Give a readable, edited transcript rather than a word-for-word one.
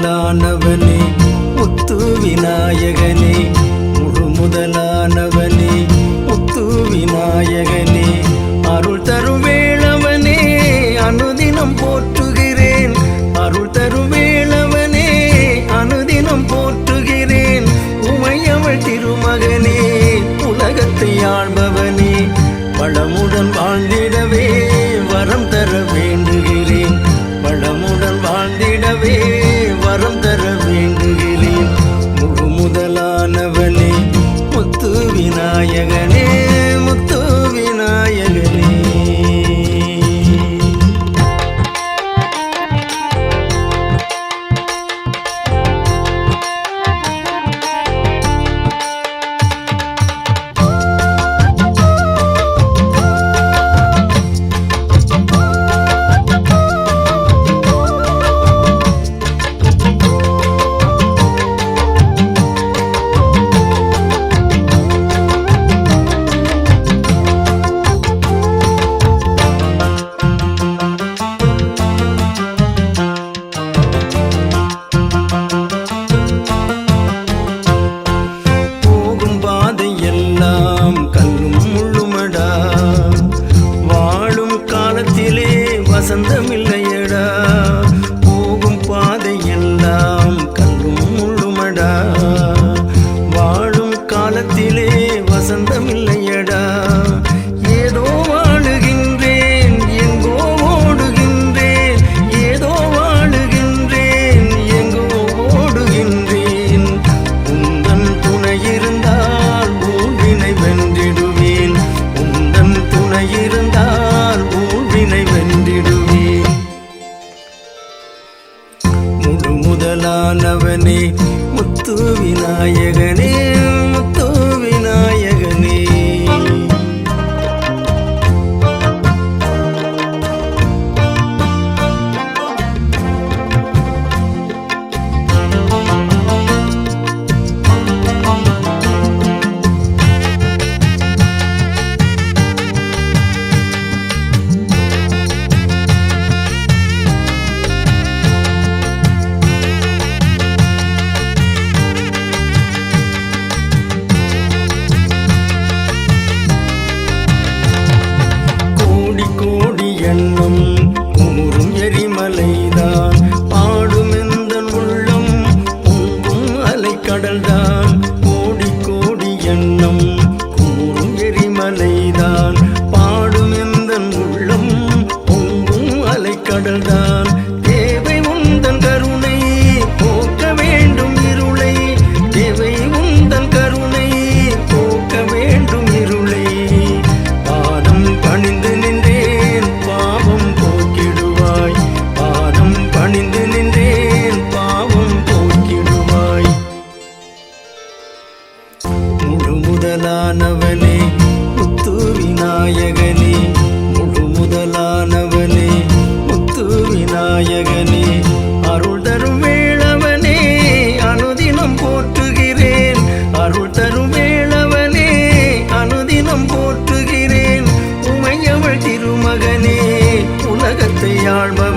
முதலானவனே முத்து விநாயகனே, முழு முதலானவனே முத்து விநாயகனே, அருள் தரும் வேளவனே அனுதினம் போற்றுகிறேன், அருள் தரும் வேளவனே அனுதினம் போற்றுகிறேன். உமையவள் திருமகனே உலகத்தை ஆள்பவனே, வளமுடன் வாழ்ந்திடவே வரம் தர வேண்டுகிறேன், வளமுடன் வாழ்ந்திடவே வரம் தர வேண்டுகிறேன். முழு முதலானவனே முத்து விநாயகனே, முத்து விநாயகனே. வசந்தமில்லையடா போகும் பாதை எல்லாம் கல்லும் முள்ளுமடா, வாழும் காலத்திலே வசந்தமில்லையடா. ஏதோ வாழுகின்றேன் எங்கோ ஓடுகின்றேன், ஏதோ வாழுகின்றேன் எங்கோ ஓடுகின்றேன். உந்தன் துணை இருந்தால் ஊழ்வினை வென்றிடுவேன், உந்தன் துணை இருந்தால் ஊழ்வினை வென்றிடுவேன். முழு முதலானவனே முத்து விநாயகனே, முத்து விநாயகனே. எண்ணம் குமுறும் எரிமலைதான், பாடும் எந்தன் உள்ளம் பொங்கும் அலைக்கடல்தான். கோடி கோடி எண்ணம் குமுறும் எரிமலைதான், பாடும் எந்தன் உள்ளம் பொங்கும் அலைக்கடல்தான். தேவை உந்தன் கருணை போக்க வேண்டும் இருளை, தேவை உந்தன் கருணை போக்க வேண்டும் இருளை. பாதம் பணிந்து பணிந்து நின்றேன் பாவம் போக்கிடுவாய். முழு முதலானவனே முத்து விநாயகனே, முழு முதலானவனே முத்து விநாயகனே, அருள் தரும் வேளவனே அனுதினம் போற்றுகிறேன், அருள் தரும் வேளவனே அனுதினம் போற்றுகிறேன். உமையவள் திருமகனே உலகத்தை ஆள்பவனே,